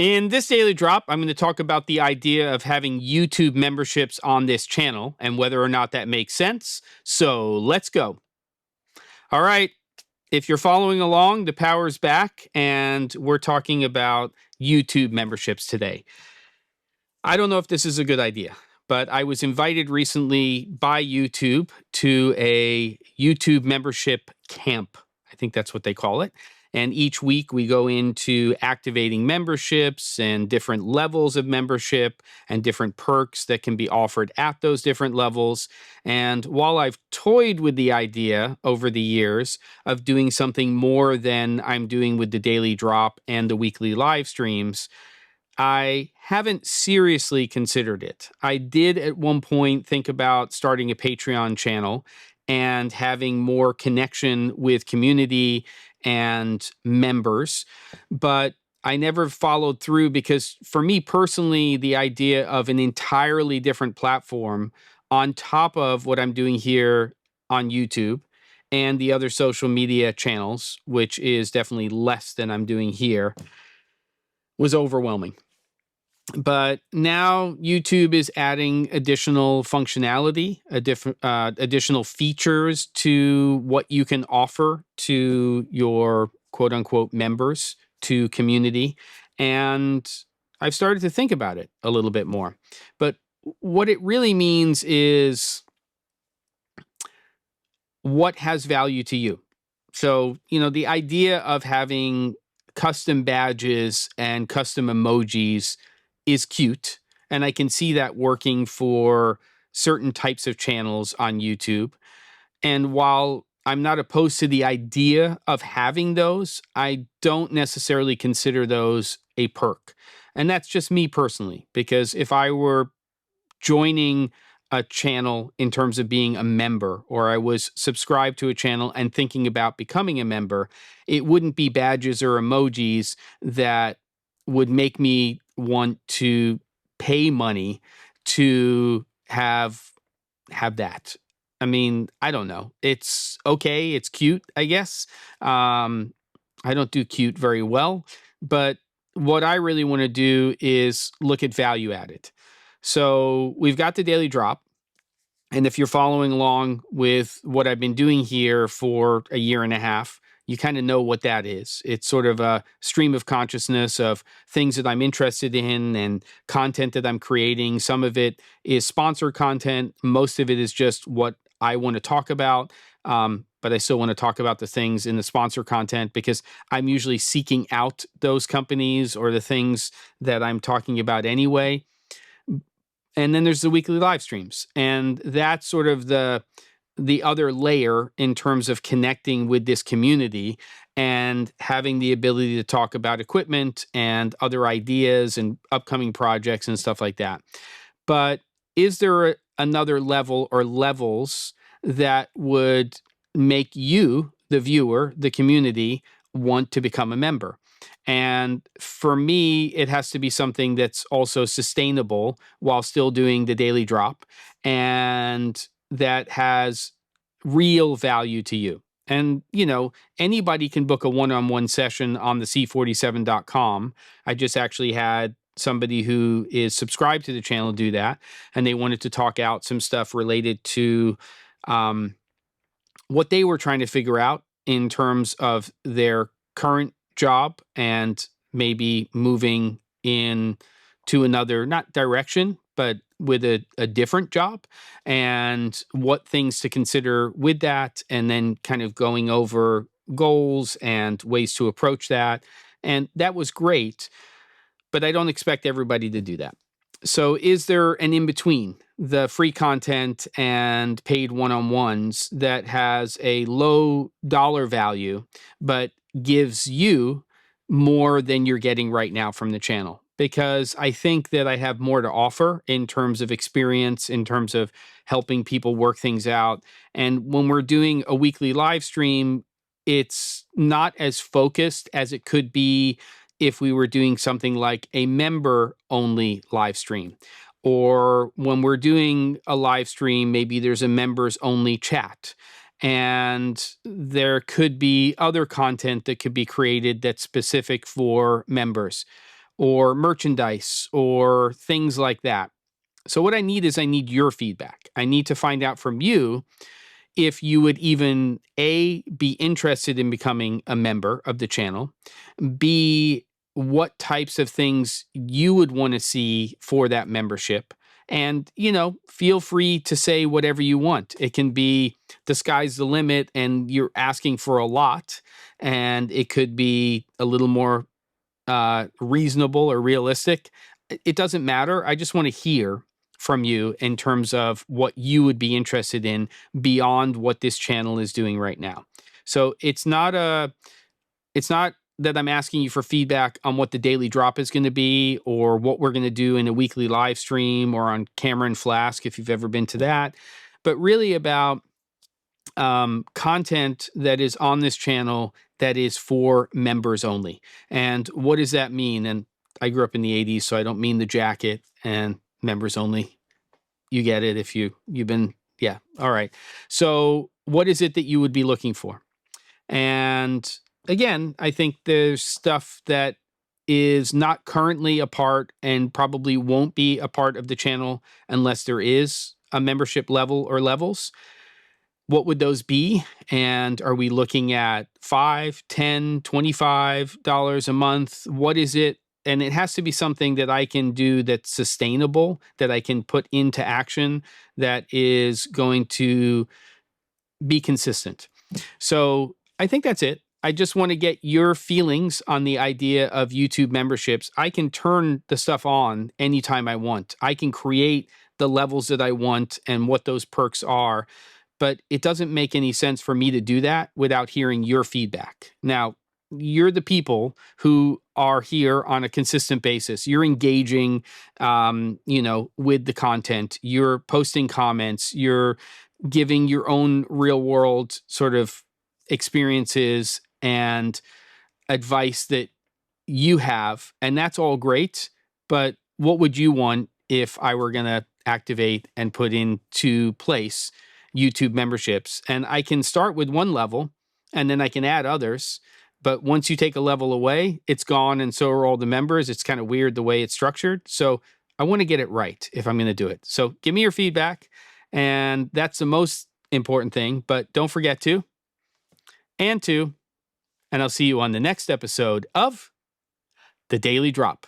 In this daily drop, I'm going to talk about the idea of having YouTube memberships on this channel and whether or not that makes sense. So let's go. All right. If you're following along, the power's back, and we're talking about YouTube memberships today. I don't know if this is a good idea, but I was invited recently by YouTube to a YouTube membership camp. I think that's what they call it. And each week we go into activating memberships and different levels of membership and different perks that can be offered at those different levels. And while I've toyed with the idea over the years of doing something more than I'm doing with the daily drop and the weekly live streams, I haven't seriously considered it. I did at one point think about starting a Patreon channel and having more connection with community and members, but I never followed through because for me personally, the idea of an entirely different platform on top of what I'm doing here on YouTube and the other social media channels, which is definitely less than I'm doing here, was overwhelming. But now YouTube is adding additional functionality, additional features to what you can offer to your quote unquote members, to community. And I've started to think about it a little bit more. But what it really means is what has value to you. So, the idea of having custom badges and custom emojis is cute, and I can see that working for certain types of channels on YouTube. And while I'm not opposed to the idea of having those, I don't necessarily consider those a perk. And that's just me personally, because if I were joining a channel in terms of being a member, or I was subscribed to a channel and thinking about becoming a member, it wouldn't be badges or emojis that would make me want to pay money to have that. I mean, I don't know. It's okay. It's cute, I guess. I don't do cute very well, but what I really want to do is look at value added. So we've got the daily drop. And if you're following along with what I've been doing here for a year and a half, you kind of know what that is. It's sort of a stream of consciousness of things that I'm interested in and content that I'm creating. Some of it is sponsored content. Most of it is just what I want to talk about. But I still want to talk about the things in the sponsor content because I'm usually seeking out those companies or the things that I'm talking about anyway. And then there's the weekly live streams. And that's sort of the other layer in terms of connecting with this community and having the ability to talk about equipment and other ideas and upcoming projects and stuff like that. But is there another level or levels that would make you, the viewer, the community, want to become a member? And for me, it has to be something that's also sustainable while still doing the daily drop and that has real value to you. And, anybody can book a one-on-one session on the C47.com. I just actually had somebody who is subscribed to the channel do that, and they wanted to talk out some stuff related to what they were trying to figure out in terms of their current job and maybe moving in to another, not direction, but with a different job and what things to consider with that. And then kind of going over goals and ways to approach that. And that was great, but I don't expect everybody to do that. So is there an in-between the free content and paid one-on-ones that has a low dollar value, but gives you more than you're getting right now from the channel? Because I think that I have more to offer in terms of experience, in terms of helping people work things out. And when we're doing a weekly live stream, it's not as focused as it could be if we were doing something like a member-only live stream. Or when we're doing a live stream, maybe there's a members-only chat. And there could be other content that could be created that's specific for members. or merchandise or things like that. So what I need your feedback. I need to find out from you if you would even A, be interested in becoming a member of the channel, B, what types of things you would want to see for that membership. And, feel free to say whatever you want. It can be the sky's the limit and you're asking for a lot, and it could be a little more reasonable or realistic. It doesn't matter. I just want to hear from you in terms of what you would be interested in beyond what this channel is doing right now. So it's not that I'm asking you for feedback on what the daily drop is going to be or what we're going to do in a weekly live stream or on Camera and Flask, if you've ever been to that, but really about content that is on this channel that is for members only. And what does that mean? And I grew up in the 80s, so I don't mean the jacket and members only. You get it if you've been, yeah. All right. So what is it that you would be looking for? And again, I think there's stuff that is not currently a part and probably won't be a part of the channel unless there is a membership level or levels. What would those be? And are we looking at $5, $10, $25 a month? What is it? And it has to be something that I can do that's sustainable, that I can put into action, that is going to be consistent. So I think that's it. I just want to get your feelings on the idea of YouTube memberships. I can turn the stuff on anytime I want. I can create the levels that I want and what those perks are. But it doesn't make any sense for me to do that without hearing your feedback. Now, you're the people who are here on a consistent basis. You're engaging, with the content. You're posting comments. You're giving your own real world sort of experiences and advice that you have. And that's all great. But what would you want if I were going to activate and put into place YouTube memberships? And I can start with one level and then I can add others. But once you take a level away, it's gone. And so are all the members. It's kind of weird the way it's structured. So I want to get it right if I'm going to do it. So give me your feedback. And that's the most important thing. But don't forget to, and I'll see you on the next episode of The Daily Drop.